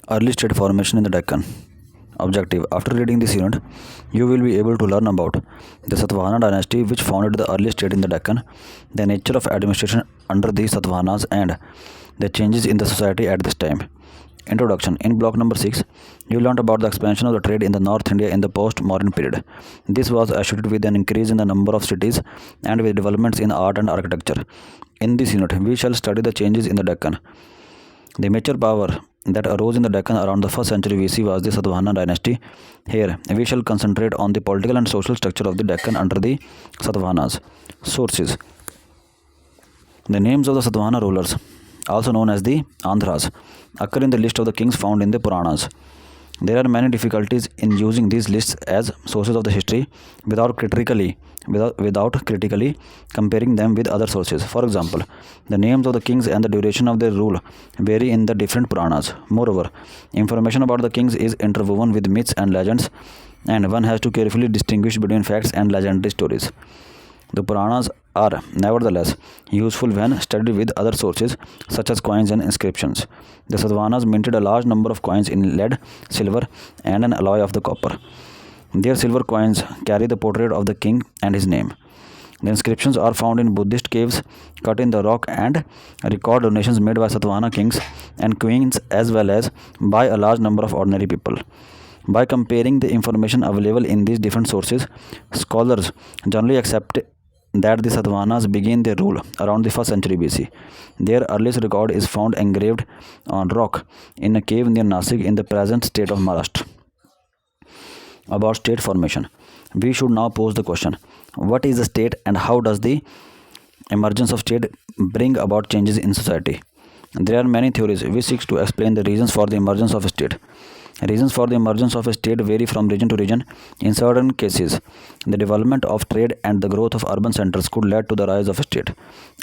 Early state formation in the Deccan. Objective: after reading this unit, you will be able to learn about the Satavahana dynasty, which founded the early state in the Deccan, the nature of administration under the Satavahanas, and the changes in the society at this time. Introduction. In block number 6, you learned about the expansion of the trade in the North India in the post-modern period. This was associated with an increase in the number of cities and with developments in art and architecture. In this unit, we shall study the changes in the Deccan. The major power that arose in the Deccan around the 1st century BC was the Satavahana dynasty. Here, we shall concentrate on the political and social structure of the Deccan under the Satavahanas. Sources. The names of the Satavahana rulers, also known as the Andhras, occur in the list of the kings found in the Puranas. There are many difficulties in using these lists as sources of the history without critically comparing them with other sources. For example, the names of the kings and the duration of their rule vary in the different Puranas. Moreover, information about the kings is interwoven with myths and legends, and one has to carefully distinguish between facts and legendary stories. The Puranas are nevertheless useful when studied with other sources such as coins and inscriptions. The Satavahanas minted a large number of coins in lead, silver, and an alloy of the copper. Their silver coins carry the portrait of the king and his name. The inscriptions are found in Buddhist caves cut in the rock and record donations made by Satavahana kings and queens as well as by a large number of ordinary people. By comparing the information available in these different sources, scholars generally accept that the Satavahanas began their rule around the 1st century BC. Their earliest record is found engraved on rock in a cave near Nasik in the present state of Maharashtra. About state formation. We should now pose the question: what is the state and how does the emergence of state bring about changes in society? There are many theories which seek to explain the reasons for the emergence of a state. Reasons for the emergence of a state vary from region to region. In certain cases, the development of trade and the growth of urban centers could lead to the rise of a state.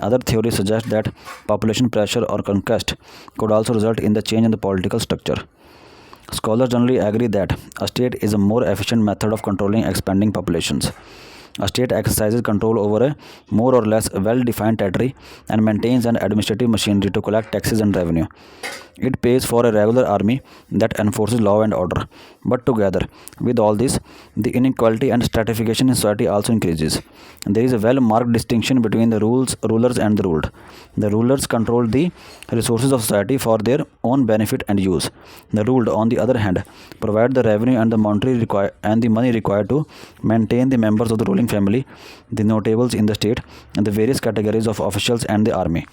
Other theories suggest that population pressure or conquest could also result in the change in the political structure. Scholars generally agree that a state is a more efficient method of controlling expanding populations. A state exercises control over a more or less well-defined territory and maintains an administrative machinery to collect taxes and revenue. It pays for a regular army that enforces law and order. But together with all this, the inequality and stratification in society also increases. There is a well-marked distinction between the rulers and the ruled. The rulers control the resources of society for their own benefit and use. The ruled, on the other hand, provide the revenue and the money required to maintain the members of the ruling family, the notables in the state, and the various categories of officials and the army.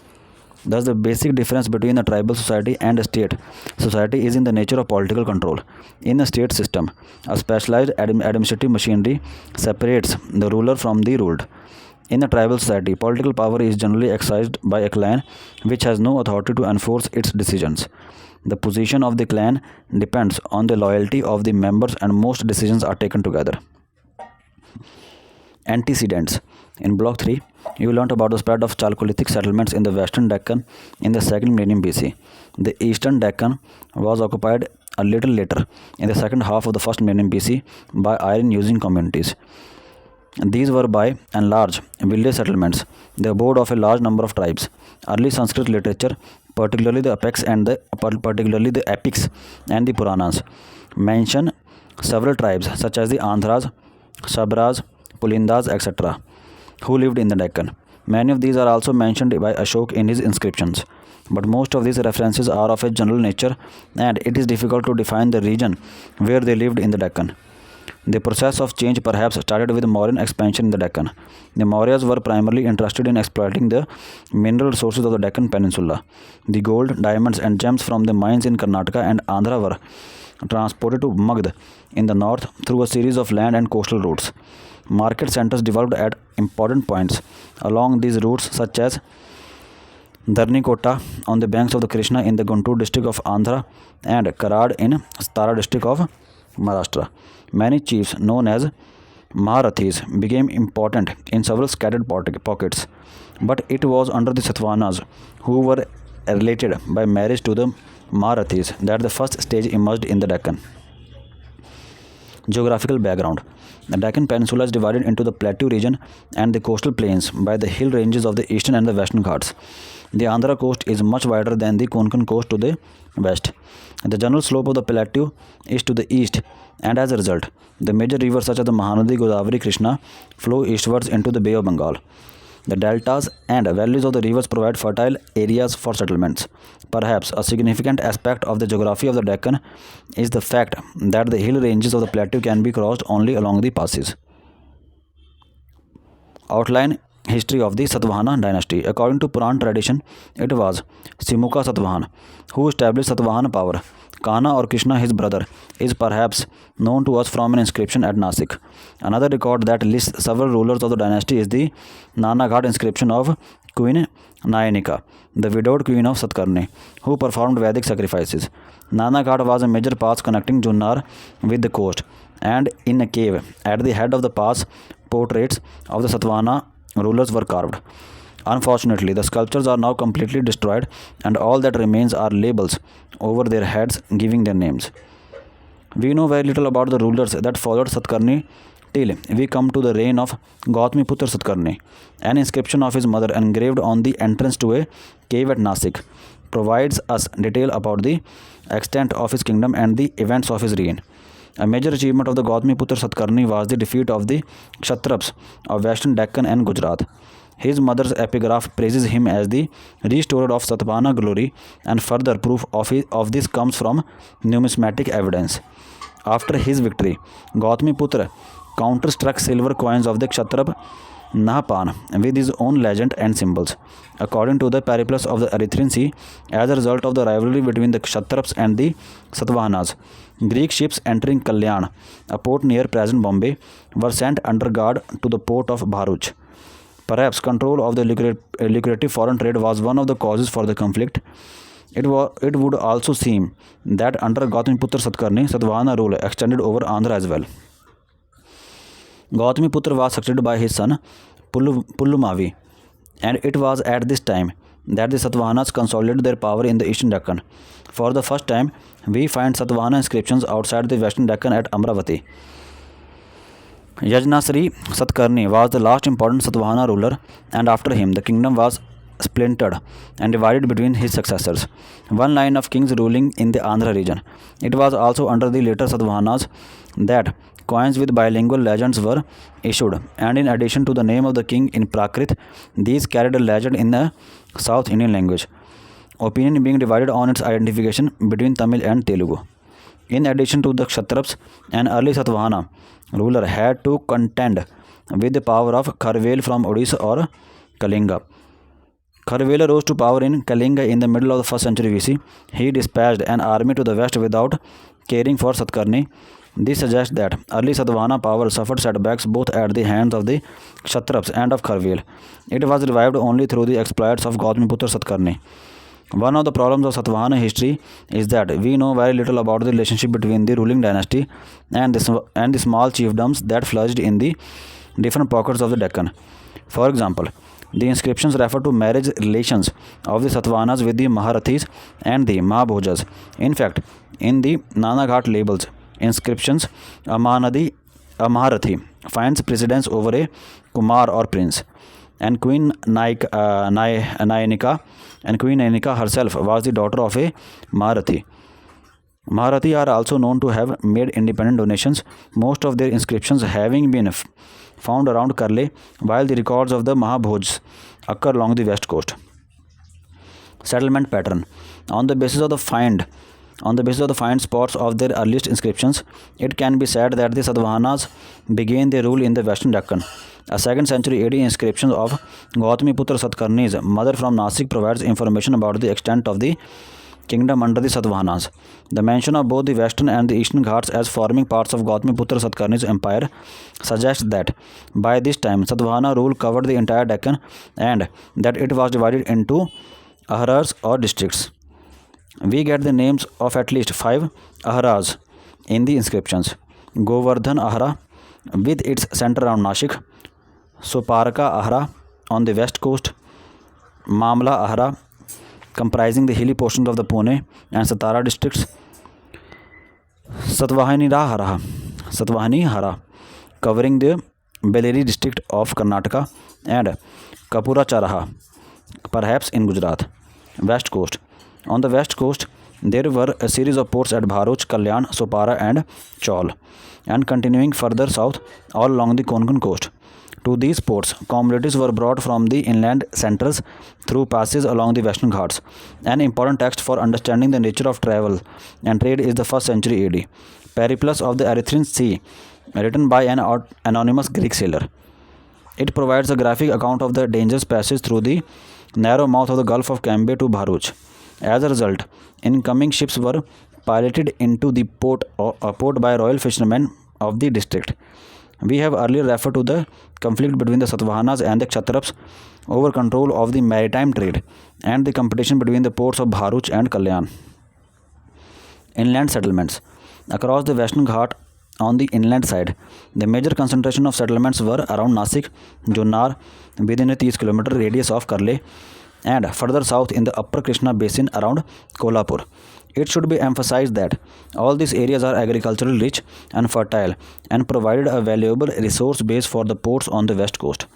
Thus, the basic difference between a tribal society and a state society is in the nature of political control. In a state system, a specialized administrative machinery separates the ruler from the ruled. In a tribal society, political power is generally exercised by a clan which has no authority to enforce its decisions. The position of the clan depends on the loyalty of the members, and most decisions are taken together. Antecedents. In block 3, you learnt about the spread of Chalcolithic settlements in the western Deccan in the 2nd millennium BC. The eastern Deccan was occupied a little later in the second half of the 1st millennium BC by iron-using communities. These were by and large village settlements, the abode of a large number of tribes. Early Sanskrit literature, particularly the epics and the Puranas, mention several tribes such as the Andhras, Sabras, Pulindas, etc., who lived in the Deccan. Many of these are also mentioned by Ashok in his inscriptions, but most of these references are of a general nature and it is difficult to define the region where they lived in the Deccan. The process of change perhaps started with Mauryan expansion in the Deccan. The Mauryas were primarily interested in exploiting the mineral resources of the Deccan Peninsula. The gold, diamonds and gems from the mines in Karnataka and Andhra were transported to Magd in the north through a series of land and coastal routes. Market centers developed at important points along these routes such as Dharnikota on the banks of the Krishna in the Guntur district of Andhra and Karad in Satara district of Maharashtra. Many chiefs known as Maharathis became important in several scattered pockets, but it was under the Satavahanas, who were related by marriage to the Maharathis, that the first stage emerged in the Deccan. Geographical background. The Deccan Peninsula is divided into the plateau region and the coastal plains by the hill ranges of the eastern and the western Ghats. The Andhra coast is much wider than the Konkan coast to the west. The general slope of the plateau is to the east, and as a result, the major rivers such as the Mahanadi, Godavari, Krishna flow eastwards into the Bay of Bengal. The deltas and valleys of the rivers provide fertile areas for settlements. Perhaps a significant aspect of the geography of the Deccan is the fact that the hill ranges of the plateau can be crossed only along the passes. Outline history of the Satavahana dynasty. According to Puran tradition, it was Simuka Satavahan who established Satavahan power. Kana or Krishna, his brother, is perhaps known to us from an inscription at Nasik. Another record that lists several rulers of the dynasty is the Nanaghat inscription of Queen Nayanika, the widowed queen of Satkarni, who performed Vedic sacrifices. Nanaghat was a major pass connecting Junnar with the coast, and in a cave at the head of the pass, portraits of the Satavahana rulers were carved. Unfortunately, the sculptures are now completely destroyed, and all that remains are labels over their heads giving their names. We know very little about the rulers that followed Satkarni till we come to the reign of Gautamiputra Satkarni. An inscription of his mother engraved on the entrance to a cave at Nasik provides us detail about the extent of his kingdom and the events of his reign. A major achievement of the Gautamiputra Satkarni was the defeat of the Kshatraps of Western Deccan and Gujarat. His mother's epigraph praises him as the restorer of Satavahana glory, and further proof of this comes from numismatic evidence. After his victory, Gautamiputra counterstruck silver coins of the Kshatrap Nahapan with his own legend and symbols. According to the Periplus of the Erythraean Sea, as a result of the rivalry between the Kshatraps and the Satavahanas, Greek ships entering Kalyan, a port near present Bombay, were sent under guard to the port of Bharuch. Perhaps control of the lucrative foreign trade was one of the causes for the conflict. It would also seem that under Gautamiputra Satkarni, Satavahana rule extended over Andhra as well. Gautamiputra was succeeded by his son Pullumavi, and it was at this time that the Satavahanas consolidated their power in the eastern Deccan. For the first time, we find Satavahana inscriptions outside the western Deccan at Amravati. Yajnasri Satkarni was the last important Satavahana ruler, and after him the kingdom was splintered and divided between his successors. One line of kings ruling in the Andhra region. It was also under the later Satavahanas that coins with bilingual legends were issued, and in addition to the name of the king in Prakrit, these carried a legend in the South Indian language. Opinion being divided on its identification between Tamil and Telugu. In addition to the Kshatraps, an early Satavahana ruler had to contend with the power of Kharvel from Odisha or Kalinga. Kharvela rose to power in Kalinga in the middle of the 1st century BC. He dispatched an army to the west without caring for Satkarni. This suggests that early Satavahana power suffered setbacks both at the hands of the Kshatraps and of Kharvel. It was revived only through the exploits of Gautamiputra Satkarni. One of the problems of Satavahana history is that we know very little about the relationship between the ruling dynasty and the small chiefdoms that flourished in the different pockets of the Deccan. For example, the inscriptions refer to marriage relations of the Satavahanas with the Maharathis and the Mahabhojas. In fact, in the Nanaghat labels, inscriptions, a Maharathi finds precedence over a Kumar or prince, and Queen Nayanika herself was the daughter of a Maharathi. Maharathi are also known to have made independent donations, most of their inscriptions having been found around Karle, while the records of the Mahabhojs occur along the west coast. Settlement pattern. On the basis of the find spots of their earliest inscriptions, it can be said that the Satavahanas began their rule in the western Deccan. A 2nd century AD inscription of Gautamiputra Satkarni's mother from Nasik provides information about the extent of the kingdom under the Satavahanas. The mention of both the western and the eastern Ghats as forming parts of Gautamiputra Satkarni's empire suggests that by this time Satavahana rule covered the entire Deccan and that it was divided into aharas or districts. We get the names of at least 5 aharas in the inscriptions. Govardhan Ahara with its center around Nashik, Soparka Ahara on the west coast, Mamla Ahara comprising the hilly portions of the Pune and Satara districts, Satvahanira Ahara Satvahani Hara, covering the Beleri district of Karnataka, and Kapura Charaha, perhaps in Gujarat. West Coast. On the west coast, there were a series of ports at Bharuch, Kalyan, Sopara, and Chaul, and continuing further south all along the Konkan coast. To these ports, commodities were brought from the inland centers through passes along the Western Ghats. An important text for understanding the nature of travel and trade is the 1st century AD, Periplus of the Erythraean Sea, written by an anonymous Greek sailor. It provides a graphic account of the dangerous passage through the narrow mouth of the Gulf of Cambay to Bharuch. As a result, incoming ships were piloted into the port by royal fishermen of the district. We have earlier referred to the conflict between the Satavahanas and the Kshatraps over control of the maritime trade and the competition between the ports of Bharuch and Kalyan. Inland settlements. Across the Western Ghat on the inland side, the major concentration of settlements were around Nasik, Junnar, within a 30-kilometer radius of Karle, and further south in the upper Krishna basin around Kolhapur. It should be emphasized that all these areas are agriculturally rich and fertile and provided a valuable resource base for the ports on the west coast.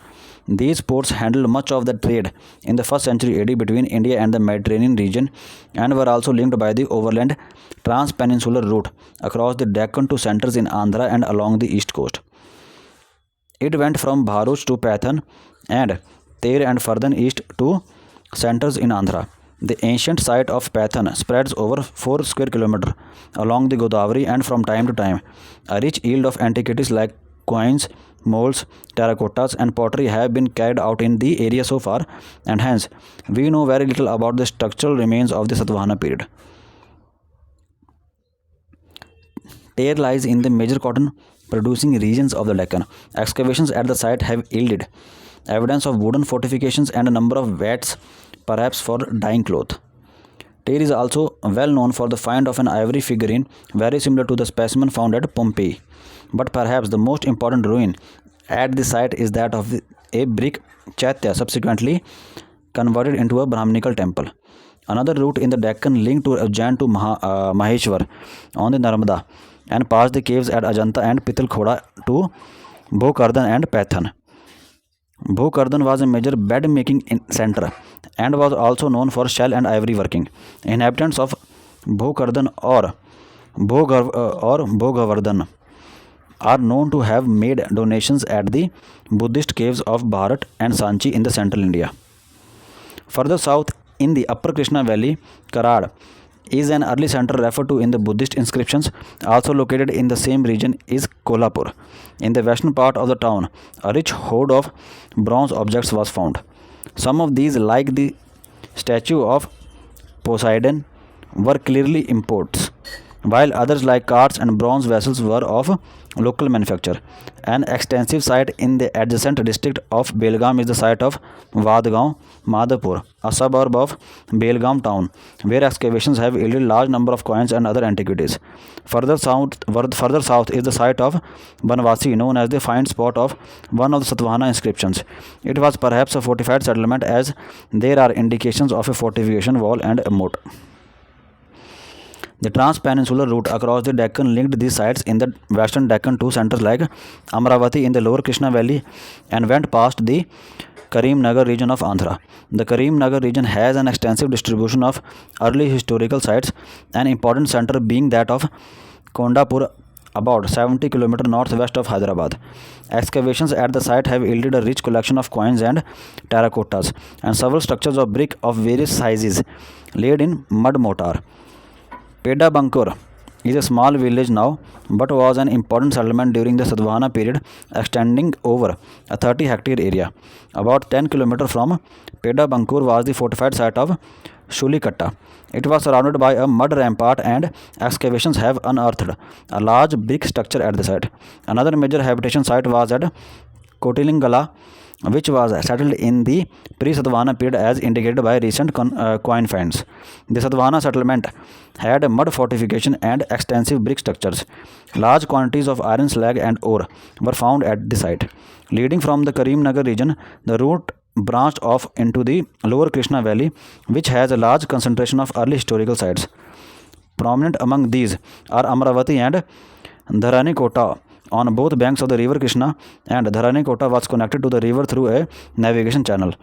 These ports handled much of the trade in the 1st century AD between India and the Mediterranean region and were also linked by the overland trans-peninsular route across the Deccan to centers in Andhra and along the east coast. It went from Bharuch to Pathan and Ter and further east to centers in Andhra. The ancient site of Pathan spreads over 4 square kilometers along the Godavari, and from time to time, a rich yield of antiquities like coins, molds, terracottas, and pottery have been carried out in the area so far, and hence we know very little about the structural remains of the Satavahana period. Ter lies in the major cotton producing regions of the Deccan. Excavations at the site have yielded evidence of wooden fortifications and a number of vats, perhaps for dyeing cloth. Ter is also well known for the find of an ivory figurine very similar to the specimen found at Pompeii. But perhaps the most important ruin at the site is that of a brick chaitya subsequently converted into a Brahminical temple. Another route in the Deccan linked to Ujjain to Maheshwar on the Narmada and past the caves at Ajanta and Pitalkhoda to Bhokardan and Pathan. Bhokardan was a major bed making center and was also known for shell and ivory working. Inhabitants of Bhokardan or Bhogavardhan are known to have made donations at the Buddhist caves of Bharat and Sanchi in the central India. Further south in the upper Krishna valley, Karad is an early center referred to in the Buddhist inscriptions. Also located in the same region is Kolhapur. In the western part of the town, a rich hoard of bronze objects was found. Some of these, like the statue of Poseidon, were clearly imports, while others like carts and bronze vessels were of local manufacture. An extensive site in the adjacent district of Belgaum is the site of Vadgaon, Madhapur, a suburb of Belgaum town, where excavations have yielded large number of coins and other antiquities. Further south is the site of Banvasi, known as the find spot of one of the Satvahana inscriptions. It was perhaps a fortified settlement, as there are indications of a fortification wall and a moat. The trans-peninsular route across the Deccan linked these sites in the western Deccan to centers like Amravati in the lower Krishna valley and went past the Karimnagar region of Andhra. The Karimnagar region has an extensive distribution of early historical sites, an important center being that of Kondapur, about 70 km northwest of Hyderabad. Excavations at the site have yielded a rich collection of coins and terracottas and several structures of brick of various sizes laid in mud mortar. Pedabankur is a small village now, but was an important settlement during the Satavahana period, extending over a 30-hectare area. About 10 km from Pedabankur was the fortified site of Shulikatta. It was surrounded by a mud rampart, and excavations have unearthed a large brick structure at the site. Another major habitation site was at Kotilingala, which was settled in the pre-Satavahana period as indicated by recent coin finds. The Satavahana settlement had a mud fortification and extensive brick structures. Large quantities of iron slag and ore were found at the site. Leading from the Karimnagar region, the route branched off into the lower Krishna valley, which has a large concentration of early historical sites. Prominent among these are Amravati and Dharanikota, on both banks of the river Krishna, and Dharanikota was connected to the river through a navigation channel.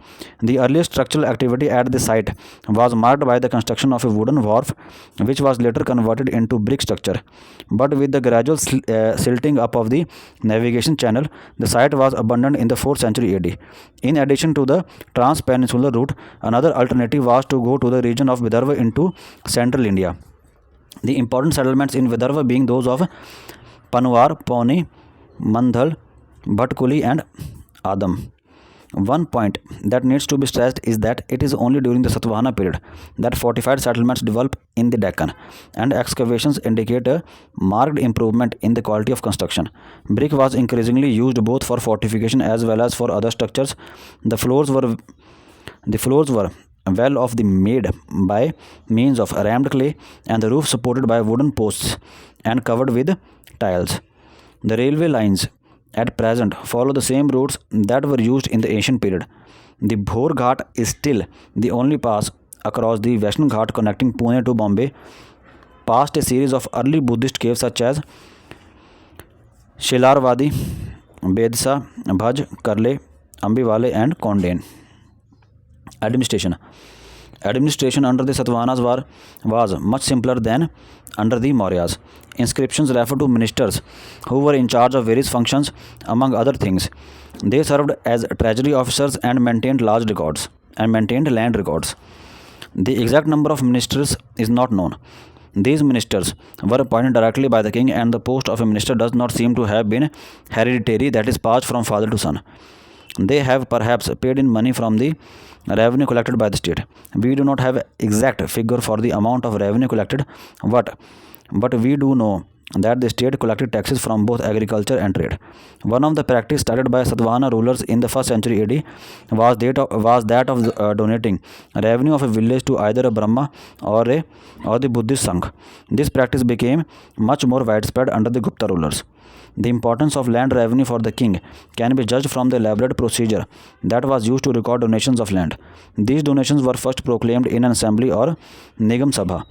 The earliest structural activity at the site was marked by the construction of a wooden wharf, which was later converted into brick structure. But with the gradual silting up of the navigation channel, the site was abandoned in the 4th century AD. In addition to the trans-peninsular route, another alternative was to go to the region of Vidarbha into central India. The important settlements in Vidarbha being those of Panwar, Pauni, Mandhal, Bhatkuli, and Adam. One point that needs to be stressed is that it is only during the Satvahana period that fortified settlements develop in the Deccan, and excavations indicate a marked improvement in the quality of construction. Brick was increasingly used both for fortification as well as for other structures. The floors were well of the made by means of rammed clay, and the roof supported by wooden posts and covered with tiles. The railway lines at present follow the same routes that were used in the ancient period. The Bhor Ghat is still the only pass across the Western Ghat connecting Pune to Bombay, past a series of early Buddhist caves such as Shilarwadi, Bedsa, Bhaj, Karle, Ambiwale, and Kondain. Administration under the Satavahanas was much simpler than under the Mauryas. Inscriptions refer to ministers who were in charge of various functions. Among other things, they served as treasury officers and maintained land records. The exact number of ministers is not known. These ministers were appointed directly by the king, and the post of a minister does not seem to have been hereditary, that is, passed from father to son. They have perhaps paid in money from the revenue collected by the state. We do not have exact figure for the amount of revenue collected, but we do know that the state collected taxes from both agriculture and trade. One of the practice started by Satvahana rulers in the 1st century AD was that of donating revenue of a village to either a Brahma or the Buddhist Sangh. This practice became much more widespread under the Gupta rulers. The importance of land revenue for the king can be judged from the elaborate procedure that was used to record donations of land. These donations were first proclaimed in an assembly or Nigam Sabha.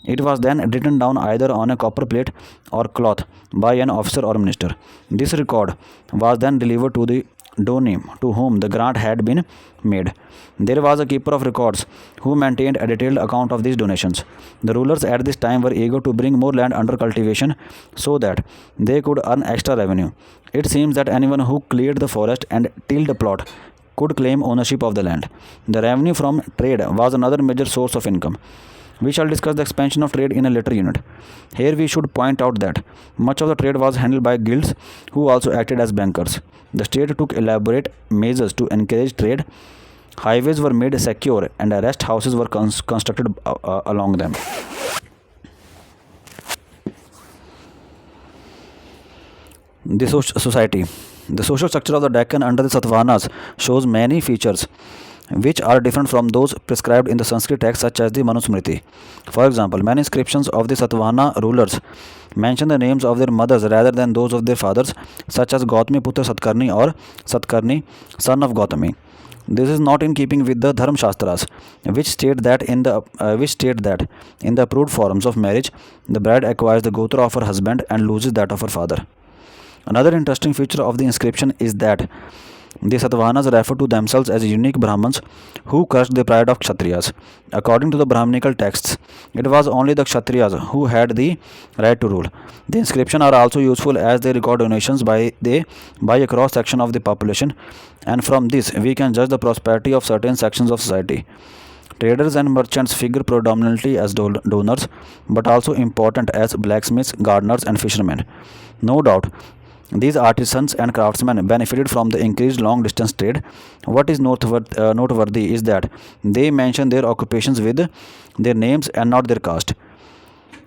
It was then written down either on a copper plate or cloth by an officer or minister. This record was then delivered to the donee to whom the grant had been made. There was a keeper of records who maintained a detailed account of these donations. The rulers at this time were eager to bring more land under cultivation so that they could earn extra revenue. It seems that anyone who cleared the forest and tilled a plot could claim ownership of the land. The revenue from trade was another major source of income. We shall discuss the expansion of trade in a later unit. Here we should point out that much of the trade was handled by guilds who also acted as bankers. The state took elaborate measures to encourage trade. Highways were made secure and rest houses were constructed along them. The social structure of the Deccan under the Satavahanas shows many features which are different from those prescribed in the Sanskrit texts such as the Manusmriti. For example, many inscriptions of the Satvahana rulers mention the names of their mothers rather than those of their fathers, such as Gautami Putra Satkarni or Satkarni, son of Gautami. This is not in keeping with the Dharma Shastras, which state that in the approved forms of marriage, the bride acquires the gotra of her husband and loses that of her father. Another interesting feature of the inscription is that the Satavahanas refer to themselves as unique Brahmins who crushed the pride of Kshatriyas. According to the Brahmanical texts, it was only the Kshatriyas who had the right to rule. The inscriptions are also useful as they record donations by a cross section of the population, and from this we can judge the prosperity of certain sections of society. Traders and merchants figure predominantly as donors, but also important as blacksmiths, gardeners, and fishermen. No doubt, these artisans and craftsmen benefited from the increased long-distance trade. What is noteworthy is that they mention their occupations with their names and not their caste.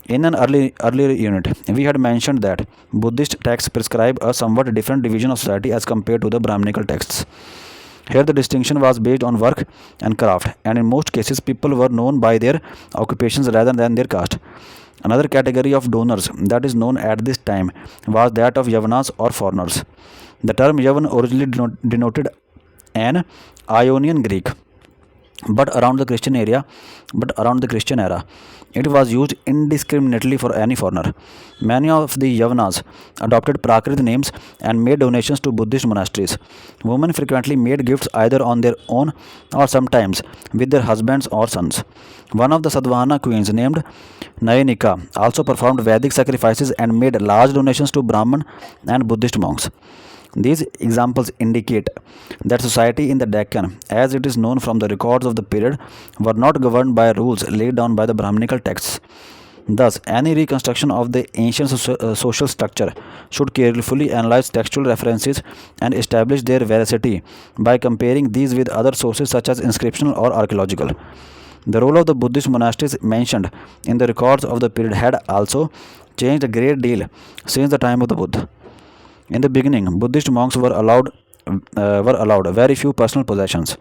In an earlier unit, we had mentioned that Buddhist texts prescribe a somewhat different division of society as compared to the Brahmanical texts. Here the distinction was based on work and craft, and in most cases people were known by their occupations rather than their caste. Another category of donors that is known at this time was that of Yavanas or foreigners. The term Yavan originally denoted an Ionian Greek but around the Christian era, it was used indiscriminately for any foreigner. Many of the Yavanas adopted Prakrit names and made donations to Buddhist monasteries. Women frequently made gifts either on their own or sometimes with their husbands or sons. One of the Satvahana queens, named Nayanika, also performed Vedic sacrifices and made large donations to Brahmin and Buddhist monks. These examples indicate that society in the Deccan, as it is known from the records of the period, were not governed by rules laid down by the Brahminical texts. Thus, any reconstruction of the ancient social structure should carefully analyze textual references and establish their veracity by comparing these with other sources such as inscriptional or archaeological. The role of the Buddhist monasteries mentioned in the records of the period had also changed a great deal since the time of the Buddha. In the beginning, Buddhist monks were allowed very few personal possessions.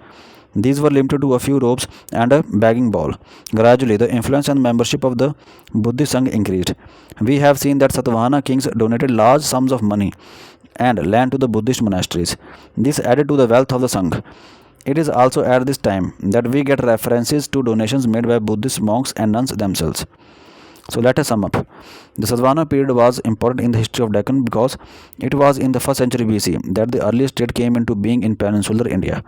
These were limited to a few robes and a begging bowl. Gradually, the influence and membership of the Buddhist Sangh increased. We have seen that Satvahana kings donated large sums of money and land to the Buddhist monasteries. This added to the wealth of the Sangh. It is also at this time that we get references to donations made by Buddhist monks and nuns themselves. So let us sum up. The Satvahana period was important in the history of Deccan because it was in the 1st century BC that the earliest state came into being in peninsular India.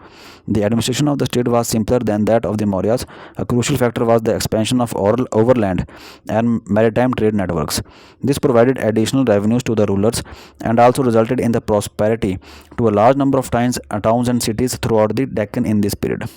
The administration of the state was simpler than that of the Mauryas. A crucial factor was the expansion of overland and maritime trade networks. This provided additional revenues to the rulers and also resulted in the prosperity to a large number of towns and cities throughout the Deccan in this period.